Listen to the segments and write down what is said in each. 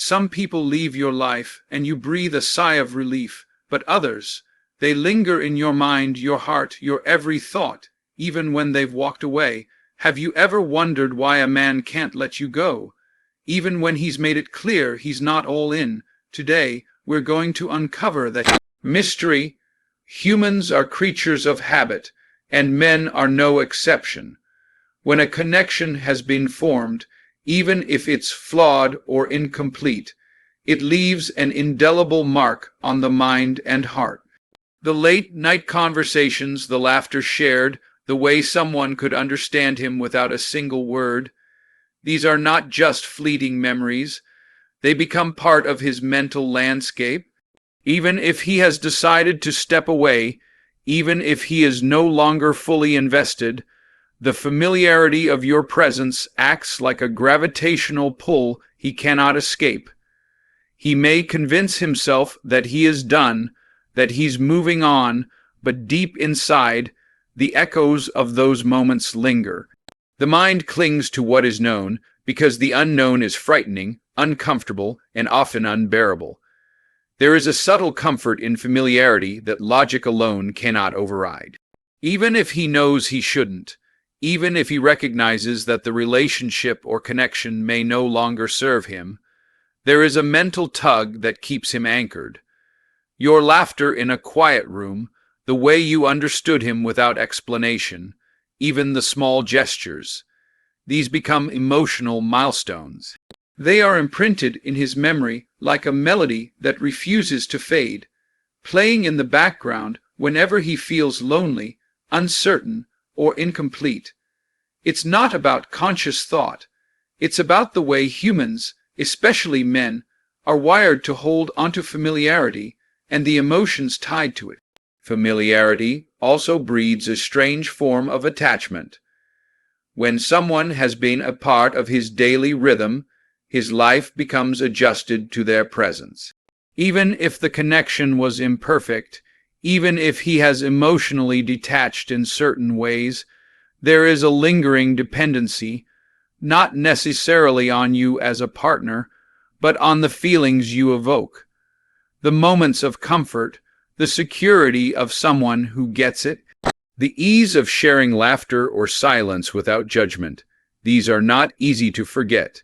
Some people leave your life, and you breathe a sigh of relief, but others, they linger in your mind, your heart, your every thought, even when they've walked away. Have you ever wondered why a man can't let you go, even when he's made it clear he's not all in? Today, we're going to uncover that mystery. Humans are creatures of habit, and men are no exception. When a connection has been formed, even if it's flawed or incomplete, it leaves an indelible mark on the mind and heart. The late-night conversations, the laughter shared, the way someone could understand him without a single word, these are not just fleeting memories. They become part of his mental landscape. Even if he has decided to step away, even if he is no longer fully invested, the familiarity of your presence acts like a gravitational pull he cannot escape. He may convince himself that he is done, that he's moving on, but deep inside, the echoes of those moments linger. The mind clings to what is known because the unknown is frightening, uncomfortable, and often unbearable. There is a subtle comfort in familiarity that logic alone cannot override. Even if he knows he shouldn't, even if he recognizes that the relationship or connection may no longer serve him, there is a mental tug that keeps him anchored. Your laughter in a quiet room, the way you understood him without explanation, even the small gestures, these become emotional milestones. They are imprinted in his memory like a melody that refuses to fade, playing in the background whenever he feels lonely, uncertain, or incomplete. It's not about conscious thought. It's about the way humans, especially men, are wired to hold onto familiarity and the emotions tied to it. Familiarity also breeds a strange form of attachment. When someone has been a part of his daily rhythm, his life becomes adjusted to their presence. Even if the connection was imperfect, even if he has emotionally detached in certain ways, there is a lingering dependency, not necessarily on you as a partner, but on the feelings you evoke. The moments of comfort, the security of someone who gets it, the ease of sharing laughter or silence without judgment. These are not easy to forget.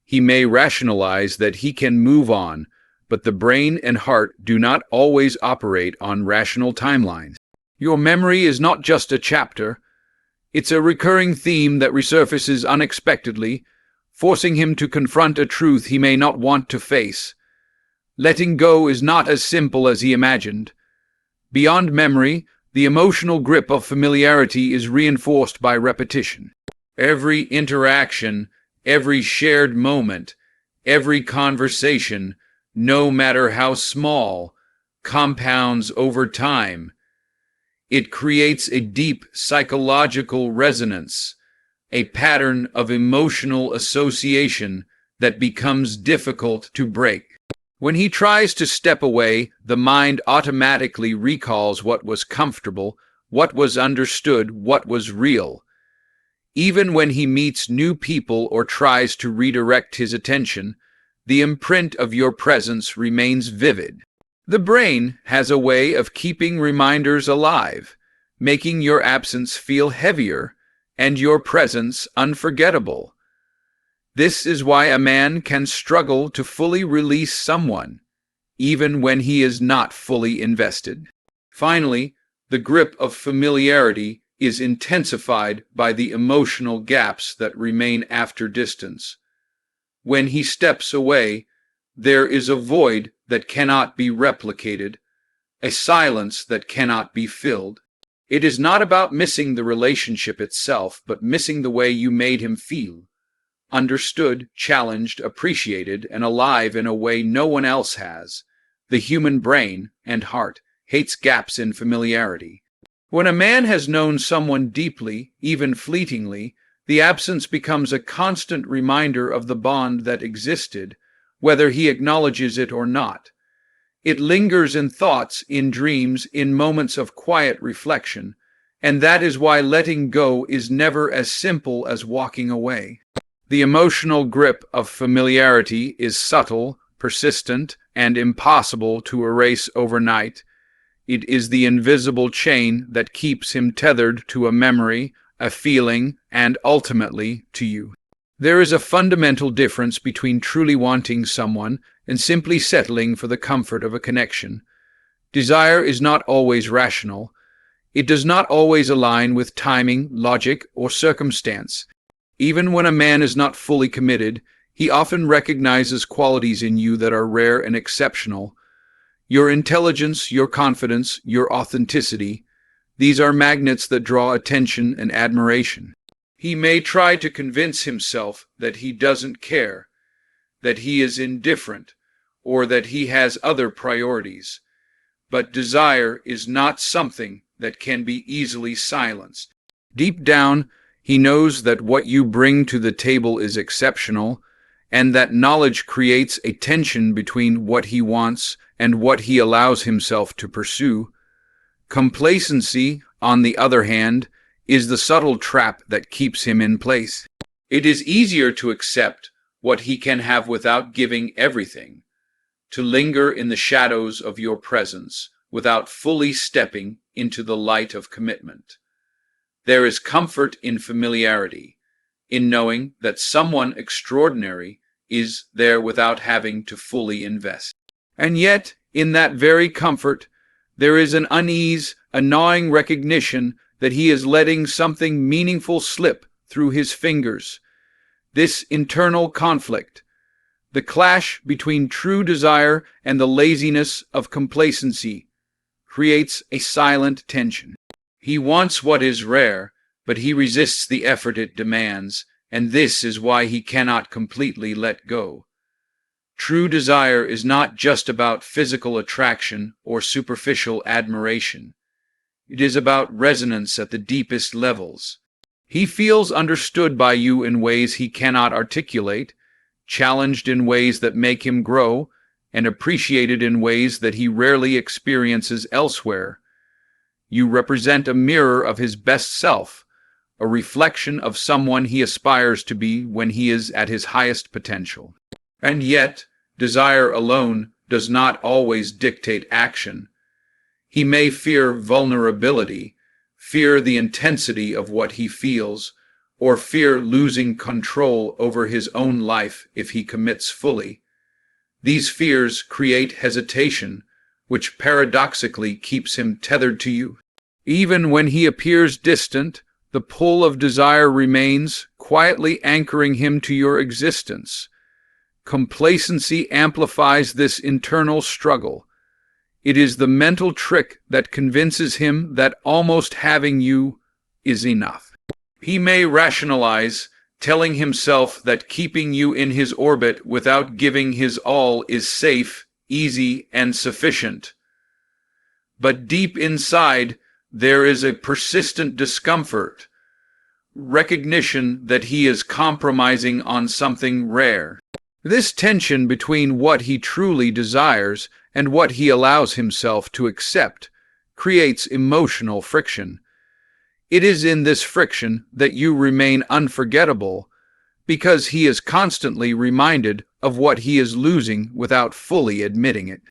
He may rationalize that he can move on, but the brain and heart do not always operate on rational timelines. Your memory is not just a chapter. It's a recurring theme that resurfaces unexpectedly, forcing him to confront a truth he may not want to face. Letting go is not as simple as he imagined. Beyond memory, the emotional grip of familiarity is reinforced by repetition. Every interaction, every shared moment, every conversation, no matter how small, compounds over time. It creates a deep psychological resonance, a pattern of emotional association that becomes difficult to break. When he tries to step away, the mind automatically recalls what was comfortable, what was understood, what was real. Even when he meets new people or tries to redirect his attention, the imprint of your presence remains vivid. The brain has a way of keeping reminders alive, making your absence feel heavier and your presence unforgettable. This is why a man can struggle to fully release someone, even when he is not fully invested. Finally, the grip of familiarity is intensified by the emotional gaps that remain after distance. When he steps away, there is a void that cannot be replicated, a silence that cannot be filled. It is not about missing the relationship itself, but missing the way you made him feel. Understood, challenged, appreciated, and alive in a way no one else has. The human brain and heart hates gaps in familiarity. When a man has known someone deeply, even fleetingly, the absence becomes a constant reminder of the bond that existed, whether he acknowledges it or not. It lingers in thoughts, in dreams, in moments of quiet reflection, and that is why letting go is never as simple as walking away. The emotional grip of familiarity is subtle, persistent, and impossible to erase overnight. It is the invisible chain that keeps him tethered to a memory, a feeling, and ultimately to you. There is a fundamental difference between truly wanting someone and simply settling for the comfort of a connection. Desire is not always rational. It does not always align with timing, logic, or circumstance. Even when a man is not fully committed, he often recognizes qualities in you that are rare and exceptional. Your intelligence, your confidence, your authenticity, these are magnets that draw attention and admiration. He may try to convince himself that he doesn't care, that he is indifferent, or that he has other priorities. But desire is not something that can be easily silenced. Deep down, he knows that what you bring to the table is exceptional, and that knowledge creates a tension between what he wants and what he allows himself to pursue. Complacency, on the other hand, is the subtle trap that keeps him in place. It is easier to accept what he can have without giving everything, to linger in the shadows of your presence without fully stepping into the light of commitment. There is comfort in familiarity, in knowing that someone extraordinary is there without having to fully invest. And yet, in that very comfort, there is an unease, a gnawing recognition that he is letting something meaningful slip through his fingers. This internal conflict, the clash between true desire and the laziness of complacency, creates a silent tension. He wants what is rare, but he resists the effort it demands, and this is why he cannot completely let go. True desire is not just about physical attraction or superficial admiration. It is about resonance at the deepest levels. He feels understood by you in ways he cannot articulate, challenged in ways that make him grow, and appreciated in ways that he rarely experiences elsewhere. You represent a mirror of his best self, a reflection of someone he aspires to be when he is at his highest potential. And yet, desire alone does not always dictate action. He may fear vulnerability, fear the intensity of what he feels, or fear losing control over his own life if he commits fully. These fears create hesitation, which paradoxically keeps him tethered to you. Even when he appears distant, the pull of desire remains, quietly anchoring him to your existence. Complacency amplifies this internal struggle. It is the mental trick that convinces him that almost having you is enough. He may rationalize, telling himself that keeping you in his orbit without giving his all is safe, easy, and sufficient. But deep inside, there is a persistent discomfort, recognition that he is compromising on something rare. This tension between what he truly desires and what he allows himself to accept creates emotional friction. It is in this friction that you remain unforgettable, because he is constantly reminded of what he is losing without fully admitting it.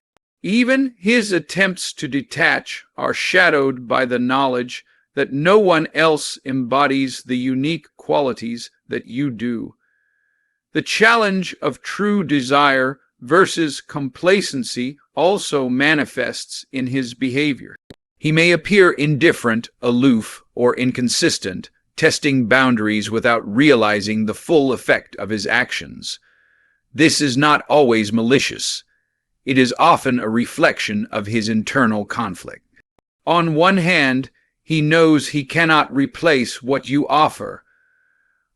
Even his attempts to detach are shadowed by the knowledge that no one else embodies the unique qualities that you do. The challenge of true desire versus complacency also manifests in his behavior. He may appear indifferent, aloof, or inconsistent, testing boundaries without realizing the full effect of his actions. This is not always malicious. It is often a reflection of his internal conflict. On one hand, he knows he cannot replace what you offer.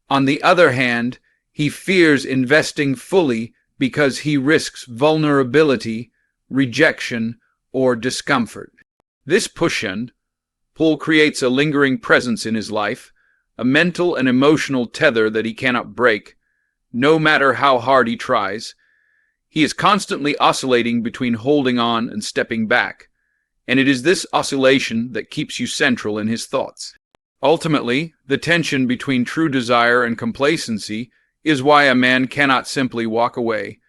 On the other hand, he fears investing fully because he risks vulnerability, rejection, or discomfort. This push and pull creates a lingering presence in his life, a mental and emotional tether that he cannot break, no matter how hard he tries. He is constantly oscillating between holding on and stepping back, and it is this oscillation that keeps you central in his thoughts. Ultimately, the tension between true desire and complacency is why a man cannot simply walk away.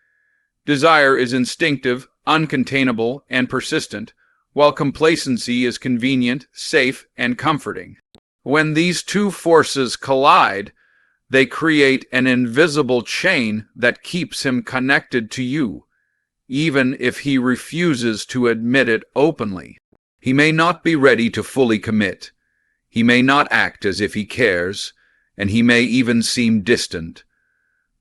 Desire is instinctive, uncontainable, and persistent, while complacency is convenient, safe, and comforting. When these two forces collide, they create an invisible chain that keeps him connected to you, even if he refuses to admit it openly. He may not be ready to fully commit. He may not act as if he cares, and he may even seem distant.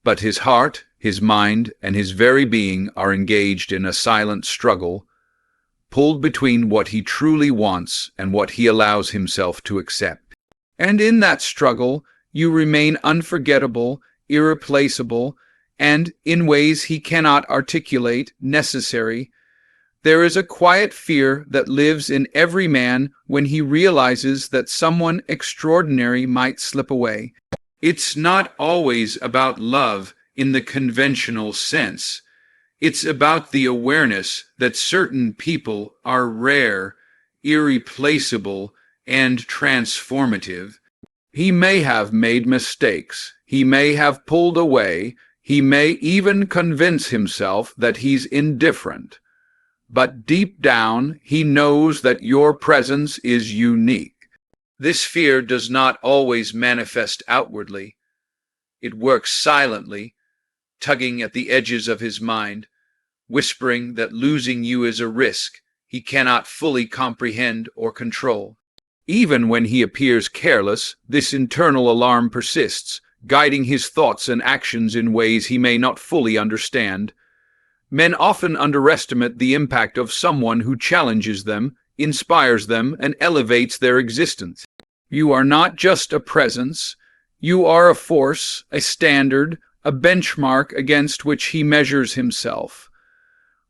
But his heart, his mind, and his very being are engaged in a silent struggle, pulled between what he truly wants and what he allows himself to accept. And in that struggle, you remain unforgettable, irreplaceable, and, in ways he cannot articulate, necessary. There is a quiet fear that lives in every man when he realizes that someone extraordinary might slip away. It's not always about love in the conventional sense. It's about the awareness that certain people are rare, irreplaceable, and transformative. He may have made mistakes. He may have pulled away. He may even convince himself that he's indifferent. But deep down, he knows that your presence is unique. This fear does not always manifest outwardly. It works silently, tugging at the edges of his mind, whispering that losing you is a risk he cannot fully comprehend or control. Even when he appears careless, this internal alarm persists, guiding his thoughts and actions in ways he may not fully understand. Men often underestimate the impact of someone who challenges them, inspires them, and elevates their existence. You are not just a presence. You are a force, a standard, a benchmark against which he measures himself.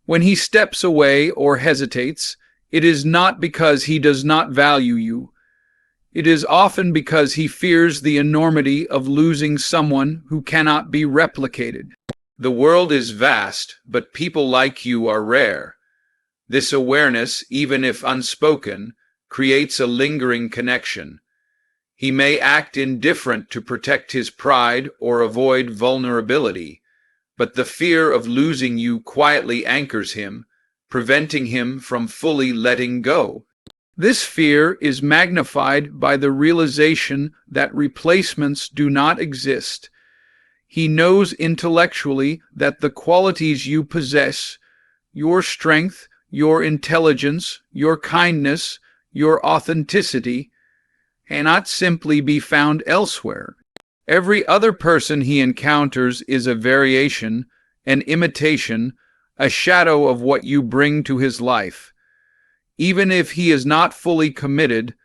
When he steps away or hesitates, it is not because he does not value you. It is often because he fears the enormity of losing someone who cannot be replicated. The world is vast, but people like you are rare. This awareness, even if unspoken, creates a lingering connection. He may act indifferent to protect his pride or avoid vulnerability, but the fear of losing you quietly anchors him, preventing him from fully letting go. This fear is magnified by the realization that replacements do not exist. He knows intellectually that the qualities you possess, your strength, your intelligence, your kindness, your authenticity, cannot simply be found elsewhere. Every other person he encounters is a variation, an imitation, a shadow of what you bring to his life. Even if he is not fully committed,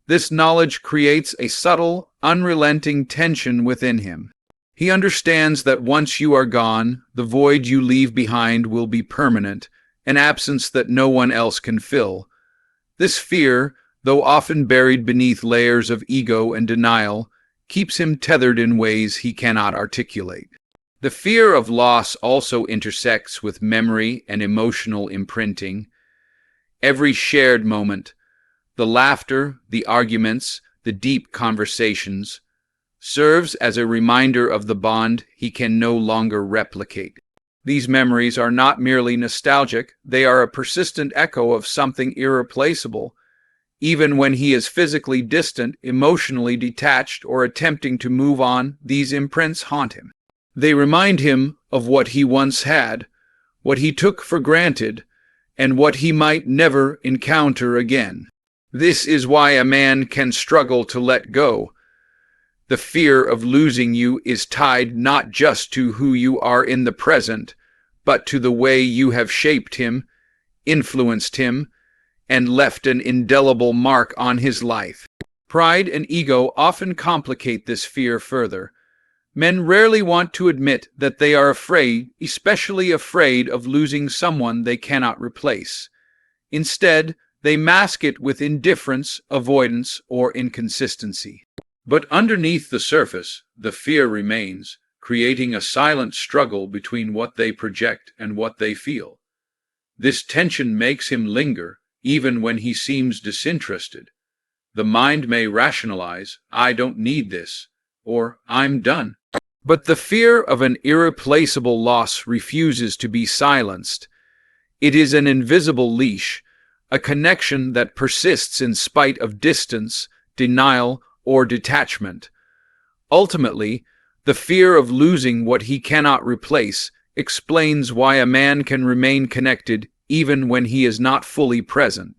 this knowledge creates a subtle, unrelenting tension within him. He understands that once you are gone, the void you leave behind will be permanent, an absence that no one else can fill. This fear, though often buried beneath layers of ego and denial, keeps him tethered in ways he cannot articulate. The fear of loss also intersects with memory and emotional imprinting. Every shared moment, the laughter, the arguments, the deep conversations, serves as a reminder of the bond he can no longer replicate. These memories are not merely nostalgic, they are a persistent echo of something irreplaceable. Even when he is physically distant, emotionally detached, or attempting to move on, these imprints haunt him. They remind him of what he once had, what he took for granted, and what he might never encounter again. This is why a man can struggle to let go. The fear of losing you is tied not just to who you are in the present, but to the way you have shaped him, influenced him, and left an indelible mark on his life. Pride and ego often complicate this fear further. Men rarely want to admit that they are afraid, especially afraid of losing someone they cannot replace. Instead, they mask it with indifference, avoidance, or inconsistency. But underneath the surface, the fear remains, creating a silent struggle between what they project and what they feel. This tension makes him linger, even when he seems disinterested. The mind may rationalize, "I don't need this," or "I'm done." But the fear of an irreplaceable loss refuses to be silenced. It is an invisible leash, a connection that persists in spite of distance, denial, or detachment. Ultimately, the fear of losing what he cannot replace explains why a man can remain connected even when he is not fully present.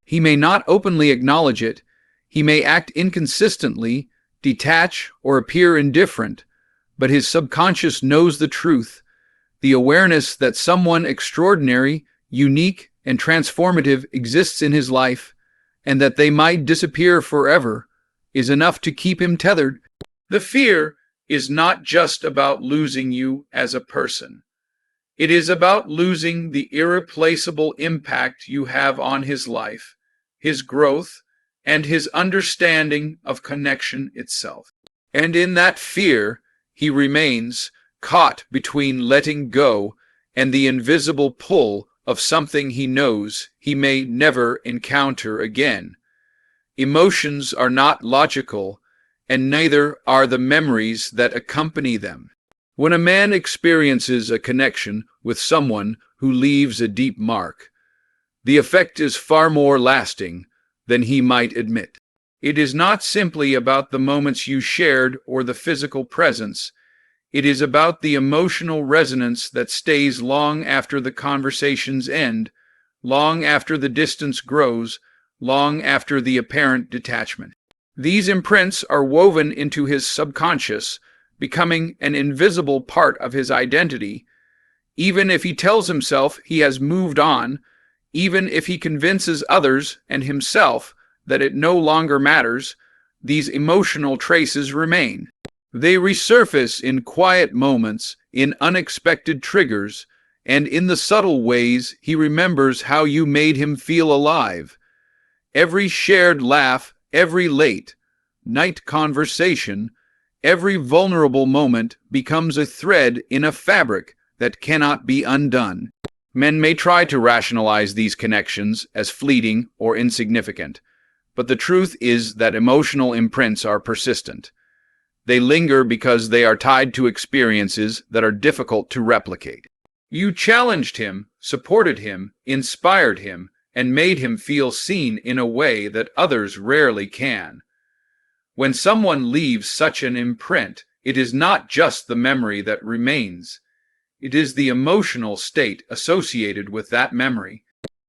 He may not openly acknowledge it, he may act inconsistently, detach, or appear indifferent, but his subconscious knows the truth. The awareness that someone extraordinary, unique, and transformative exists in his life, and that they might disappear forever, is enough to keep him tethered. The fear is not just about losing you as a person. It is about losing the irreplaceable impact you have on his life, his growth, and his understanding of connection itself. And in that fear, he remains caught between letting go and the invisible pull of something he knows he may never encounter again. Emotions are not logical, and neither are the memories that accompany them. When a man experiences a connection with someone who leaves a deep mark, the effect is far more lasting than he might admit. It is not simply about the moments you shared or the physical presence. It is about the emotional resonance that stays long after the conversations end, long after the distance grows, long after the apparent detachment. These imprints are woven into his subconscious, becoming an invisible part of his identity. Even if he tells himself he has moved on, even if he convinces others and himself that it no longer matters, these emotional traces remain. They resurface in quiet moments, in unexpected triggers, and in the subtle ways he remembers how you made him feel alive. Every shared laugh, every late night conversation, every vulnerable moment becomes a thread in a fabric that cannot be undone. Men may try to rationalize these connections as fleeting or insignificant, but the truth is that emotional imprints are persistent. They linger because they are tied to experiences that are difficult to replicate. You challenged him, supported him, inspired him, and made him feel seen in a way that others rarely can. When someone leaves such an imprint, it is not just the memory that remains. It is the emotional state associated with that memory.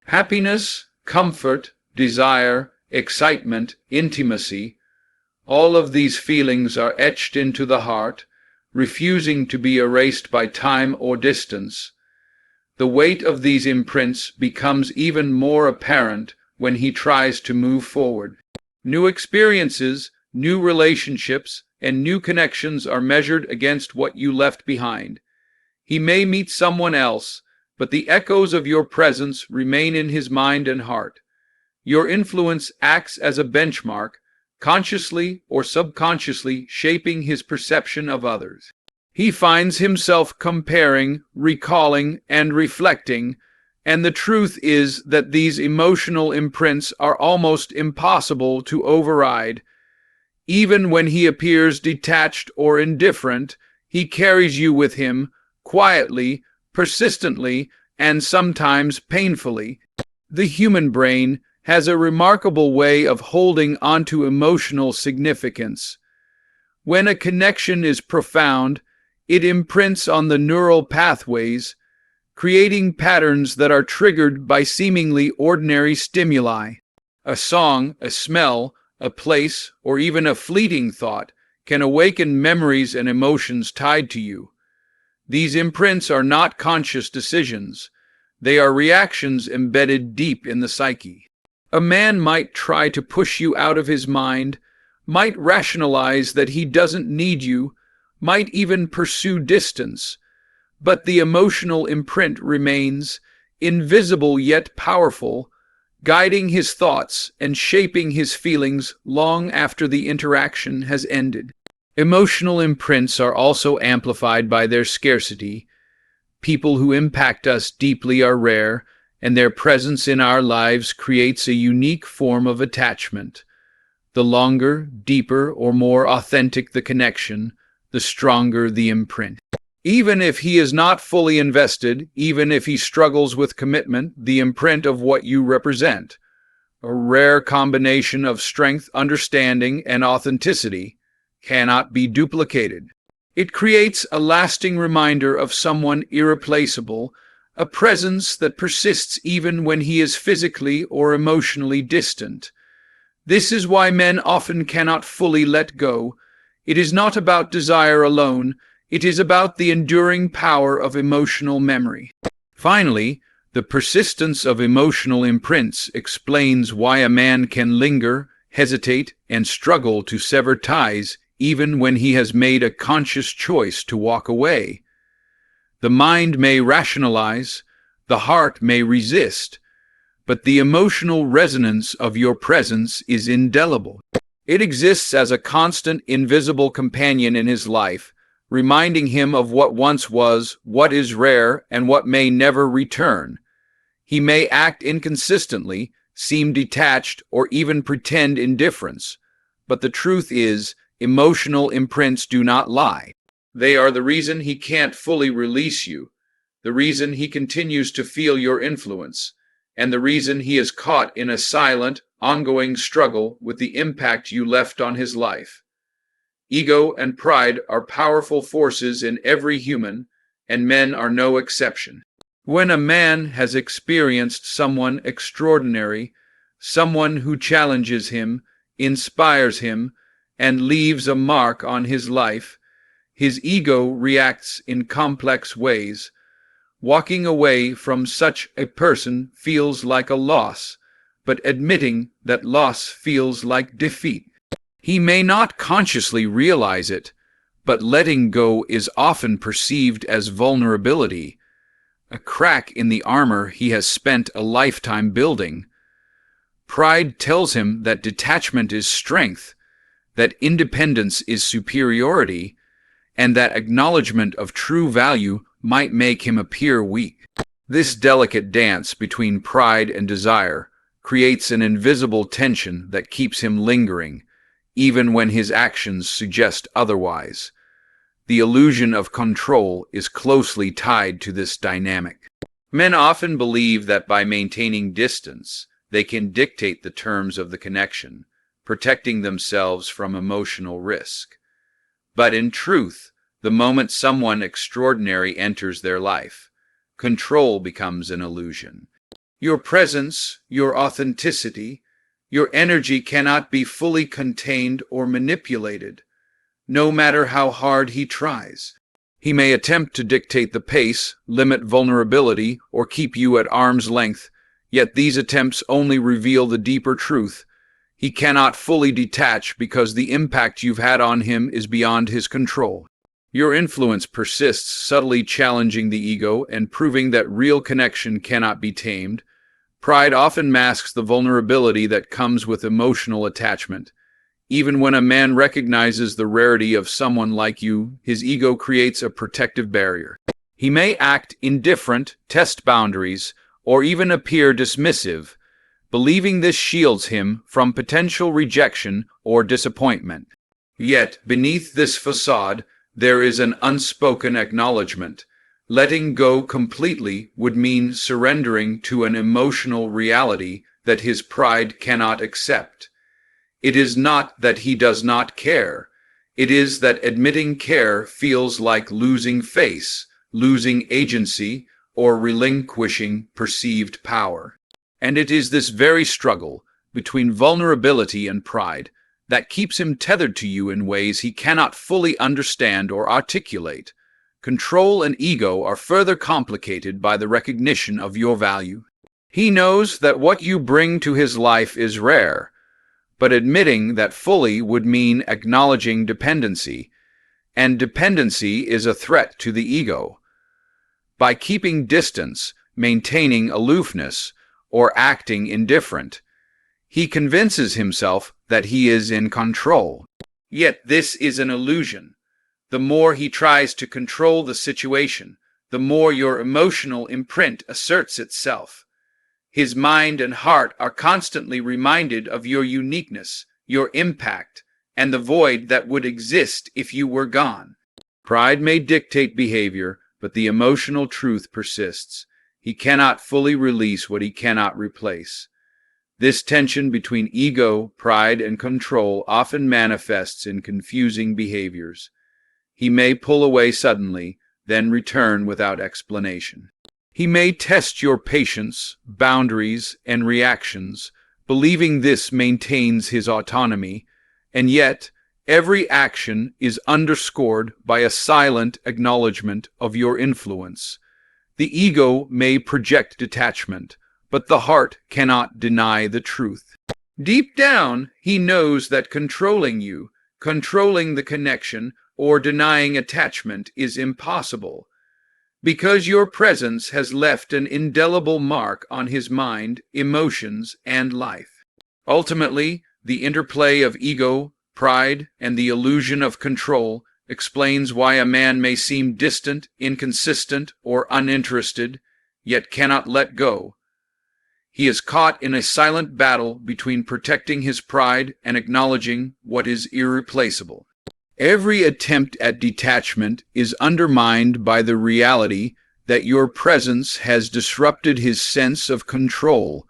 Happiness, comfort, desire, excitement, intimacy, all of these feelings are etched into the heart, refusing to be erased by time or distance. The weight of these imprints becomes even more apparent when he tries to move forward. New experiences, new relationships, and new connections are measured against what you left behind. He may meet someone else, but the echoes of your presence remain in his mind and heart. Your influence acts as a benchmark, consciously or subconsciously shaping his perception of others. He finds himself comparing, recalling, and reflecting, and the truth is that these emotional imprints are almost impossible to override. Even when he appears detached or indifferent, he carries you with him, quietly, persistently, and sometimes painfully. The human brain has a remarkable way of holding onto emotional significance. When a connection is profound, it imprints on the neural pathways, creating patterns that are triggered by seemingly ordinary stimuli. A song, a smell, a place, or even a fleeting thought can awaken memories and emotions tied to you. These imprints are not conscious decisions. They are reactions embedded deep in the psyche. A man might try to push you out of his mind, might rationalize that he doesn't need you, might even pursue distance, but the emotional imprint remains, invisible yet powerful, guiding his thoughts and shaping his feelings long after the interaction has ended. Emotional imprints are also amplified by their scarcity. People who impact us deeply are rare, and their presence in our lives creates a unique form of attachment. The longer, deeper, or more authentic the connection, the stronger the imprint. Even if he is not fully invested, even if he struggles with commitment, the imprint of what you represent, a rare combination of strength, understanding, and authenticity, cannot be duplicated. It creates a lasting reminder of someone irreplaceable, a presence that persists even when he is physically or emotionally distant. This is why men often cannot fully let go. It is not about desire alone, it is about the enduring power of emotional memory. Finally, the persistence of emotional imprints explains why a man can linger, hesitate, and struggle to sever ties even when he has made a conscious choice to walk away. The mind may rationalize, the heart may resist, but the emotional resonance of your presence is indelible. It exists as a constant, invisible companion in his life, reminding him of what once was, what is rare, and what may never return. He may act inconsistently, seem detached, or even pretend indifference, but the truth is, emotional imprints do not lie. They are the reason he can't fully release you, the reason he continues to feel your influence, and the reason he is caught in a silent, ongoing struggle with the impact you left on his life. Ego and pride are powerful forces in every human, and men are no exception. When a man has experienced someone extraordinary, someone who challenges him, inspires him, and leaves a mark on his life, his ego reacts in complex ways. Walking away from such a person feels like a loss, but admitting that loss feels like defeat. He may not consciously realize it, but letting go is often perceived as vulnerability, a crack in the armor he has spent a lifetime building. Pride tells him that detachment is strength, that independence is superiority, and that acknowledgement of true value might make him appear weak. This delicate dance between pride and desire creates an invisible tension that keeps him lingering, even when his actions suggest otherwise. The illusion of control is closely tied to this dynamic. Men often believe that by maintaining distance, they can dictate the terms of the connection, protecting themselves from emotional risk. But in truth, the moment someone extraordinary enters their life, control becomes an illusion. Your presence, your authenticity, your energy cannot be fully contained or manipulated, no matter how hard he tries. He may attempt to dictate the pace, limit vulnerability, or keep you at arm's length, yet these attempts only reveal the deeper truth. He cannot fully detach because the impact you've had on him is beyond his control. Your influence persists, subtly challenging the ego and proving that real connection cannot be tamed. Pride often masks the vulnerability that comes with emotional attachment. Even when a man recognizes the rarity of someone like you, his ego creates a protective barrier. He may act indifferent, test boundaries, or even appear dismissive, believing this shields him from potential rejection or disappointment. Yet, beneath this facade, there is an unspoken acknowledgement. Letting go completely would mean surrendering to an emotional reality that his pride cannot accept. It is not that he does not care. It is that admitting care feels like losing face, losing agency, or relinquishing perceived power. And it is this very struggle between vulnerability and pride that keeps him tethered to you in ways he cannot fully understand or articulate. Control and ego are further complicated by the recognition of your value. He knows that what you bring to his life is rare, but admitting that fully would mean acknowledging dependency, and dependency is a threat to the ego. By keeping distance, maintaining aloofness, or acting indifferent, he convinces himself that he is in control. Yet this is an illusion. The more he tries to control the situation, the more your emotional imprint asserts itself. His mind and heart are constantly reminded of your uniqueness, your impact, and the void that would exist if you were gone. Pride may dictate behavior, but the emotional truth persists. He cannot fully release what he cannot replace. This tension between ego, pride, and control often manifests in confusing behaviors. He may pull away suddenly, then return without explanation. He may test your patience, boundaries, and reactions, believing this maintains his autonomy, and yet every action is underscored by a silent acknowledgement of your influence. The ego may project detachment, but the heart cannot deny the truth. Deep down, he knows that controlling you, controlling the connection, or denying attachment is impossible, because your presence has left an indelible mark on his mind, emotions, and life. Ultimately, the interplay of ego, pride, and the illusion of control explains why a man may seem distant, inconsistent, or uninterested, yet cannot let go. He is caught in a silent battle between protecting his pride and acknowledging what is irreplaceable. Every attempt at detachment is undermined by the reality that your presence has disrupted his sense of control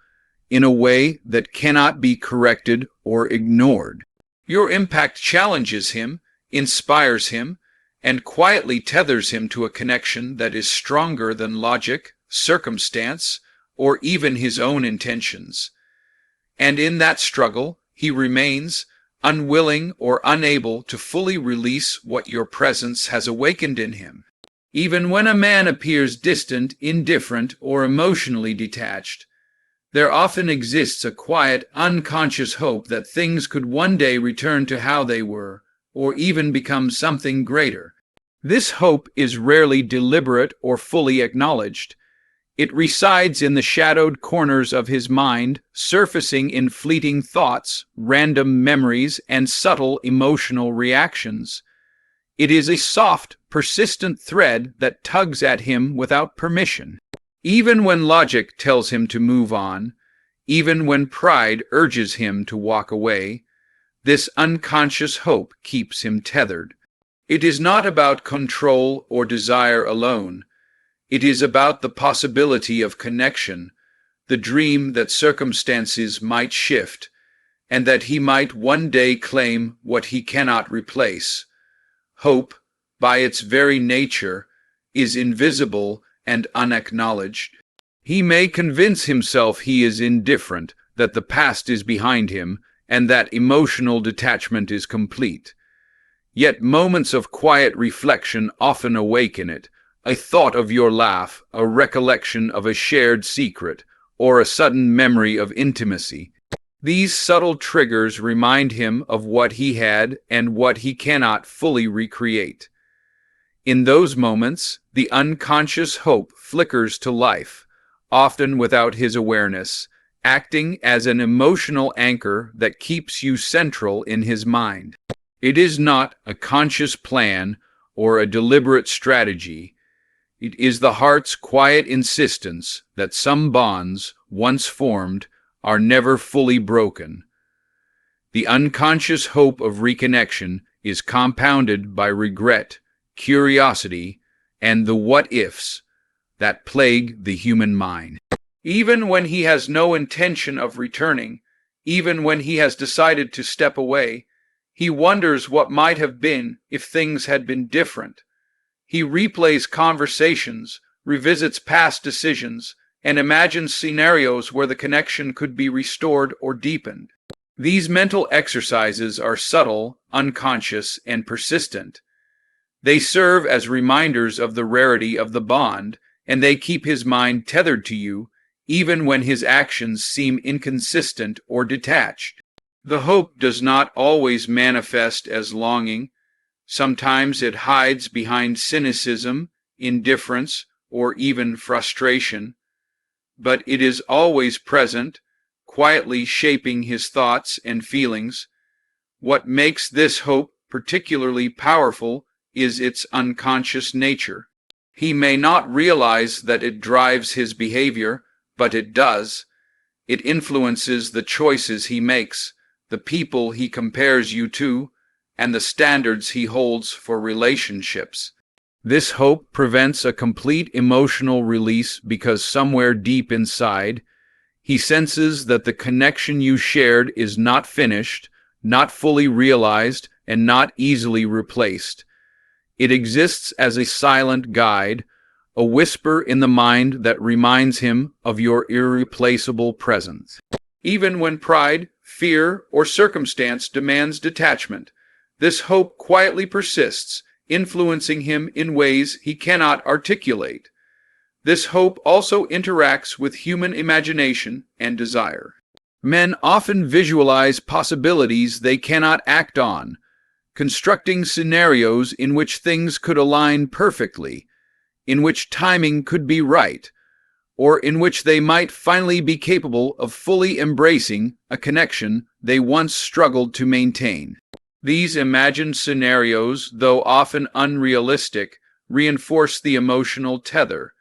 in a way that cannot be corrected or ignored. Your impact challenges him, inspires him, and quietly tethers him to a connection that is stronger than logic, circumstance, or even his own intentions. And in that struggle, he remains unwilling or unable to fully release what your presence has awakened in him. Even when a man appears distant, indifferent, or emotionally detached, there often exists a quiet, unconscious hope that things could one day return to how they were, or even become something greater. This hope is rarely deliberate or fully acknowledged. It resides in the shadowed corners of his mind, surfacing in fleeting thoughts, random memories, and subtle emotional reactions. It is a soft, persistent thread that tugs at him without permission. Even when logic tells him to move on, even when pride urges him to walk away, this unconscious hope keeps him tethered. It is not about control or desire alone. It is about the possibility of connection, the dream that circumstances might shift, and that he might one day claim what he cannot replace. Hope, by its very nature, is invisible and unacknowledged. He may convince himself he is indifferent, that the past is behind him, and that emotional detachment is complete. Yet moments of quiet reflection often awaken it. A thought of your laugh, a recollection of a shared secret, or a sudden memory of intimacy. These subtle triggers remind him of what he had and what he cannot fully recreate. In those moments, the unconscious hope flickers to life, often without his awareness, acting as an emotional anchor that keeps you central in his mind. It is not a conscious plan or a deliberate strategy. It is the heart's quiet insistence that some bonds, once formed, are never fully broken. The unconscious hope of reconnection is compounded by regret, curiosity, and the what-ifs that plague the human mind. Even when he has no intention of returning, even when he has decided to step away, he wonders what might have been if things had been different. He replays conversations, revisits past decisions, and imagines scenarios where the connection could be restored or deepened. These mental exercises are subtle, unconscious, and persistent. They serve as reminders of the rarity of the bond, and they keep his mind tethered to you, even when his actions seem inconsistent or detached. The hope does not always manifest as longing. Sometimes it hides behind cynicism, indifference, or even frustration. But it is always present, quietly shaping his thoughts and feelings. What makes this hope particularly powerful is its unconscious nature. He may not realize that it drives his behavior, but it does. It influences the choices he makes, the people he compares you to, and the standards he holds for relationships. This hope prevents a complete emotional release because somewhere deep inside, he senses that the connection you shared is not finished, not fully realized, and not easily replaced. It exists as a silent guide, a whisper in the mind that reminds him of your irreplaceable presence. Even when pride, fear, or circumstance demands detachment, this hope quietly persists, influencing him in ways he cannot articulate. This hope also interacts with human imagination and desire. Men often visualize possibilities they cannot act on, constructing scenarios in which things could align perfectly, in which timing could be right, or in which they might finally be capable of fully embracing a connection they once struggled to maintain. These imagined scenarios, though often unrealistic, reinforce the emotional tether.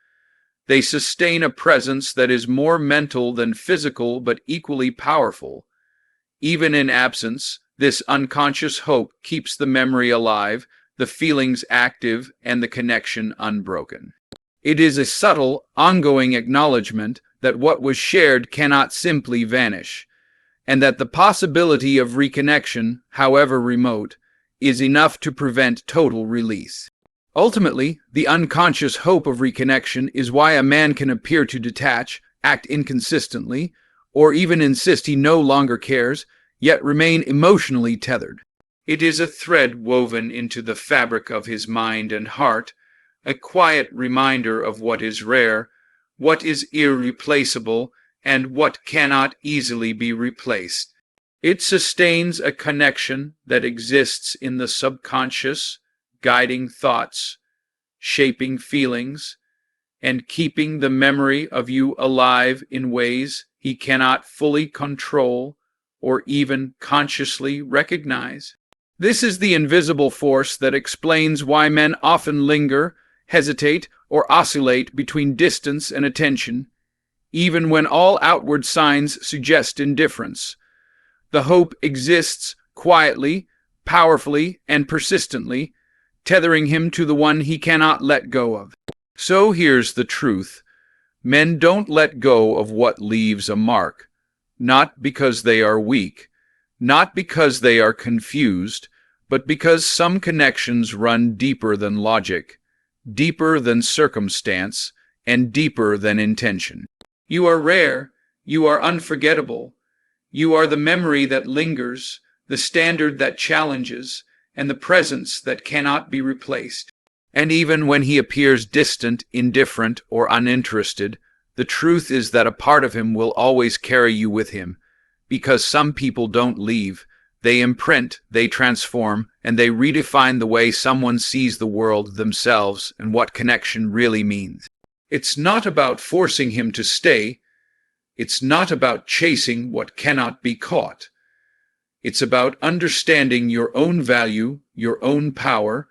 They sustain a presence that is more mental than physical but equally powerful. Even in absence, this unconscious hope keeps the memory alive, the feelings active, and the connection unbroken. It is a subtle, ongoing acknowledgement that what was shared cannot simply vanish, and that the possibility of reconnection, however remote, is enough to prevent total release. Ultimately, the unconscious hope of reconnection is why a man can appear to detach, act inconsistently, or even insist he no longer cares, yet remain emotionally tethered. It is a thread woven into the fabric of his mind and heart, a quiet reminder of what is rare, what is irreplaceable, and what cannot easily be replaced. It sustains a connection that exists in the subconscious, guiding thoughts, shaping feelings, and keeping the memory of you alive in ways he cannot fully control or even consciously recognize. This is the invisible force that explains why men often linger, hesitate, or oscillate between distance and attention, even when all outward signs suggest indifference. The hope exists quietly, powerfully, and persistently, tethering him to the one he cannot let go of. So here's the truth. Men don't let go of what leaves a mark, not because they are weak, not because they are confused, but because some connections run deeper than logic, deeper than circumstance, and deeper than intention. You are rare, you are unforgettable, you are the memory that lingers, the standard that challenges, and the presence that cannot be replaced. And even when he appears distant, indifferent, or uninterested, the truth is that a part of him will always carry you with him, because some people don't leave. They imprint, they transform, and they redefine the way someone sees the world, themselves, and what connection really means. It's not about forcing him to stay. It's not about chasing what cannot be caught. It's about understanding your own value, your own power,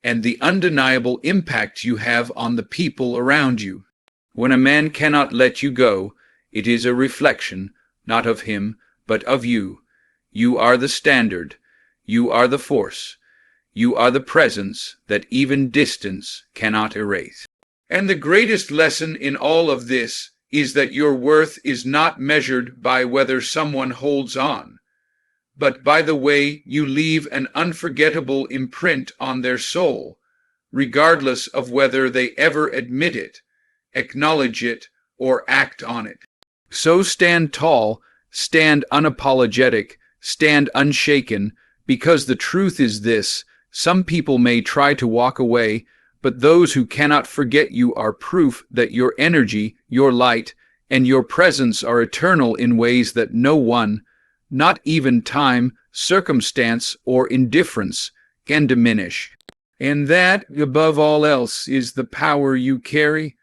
and the undeniable impact you have on the people around you. When a man cannot let you go, it is a reflection, not of him, but of you. You are the standard. You are the force. You are the presence that even distance cannot erase. And the greatest lesson in all of this is that your worth is not measured by whether someone holds on, but by the way you leave an unforgettable imprint on their soul, regardless of whether they ever admit it, acknowledge it, or act on it. So stand tall, stand unapologetic, stand unshaken, because the truth is this: some people may try to walk away, but those who cannot forget you are proof that your energy, your light, and your presence are eternal in ways that no one, not even time, circumstance, or indifference, can diminish. And that, above all else, is the power you carry,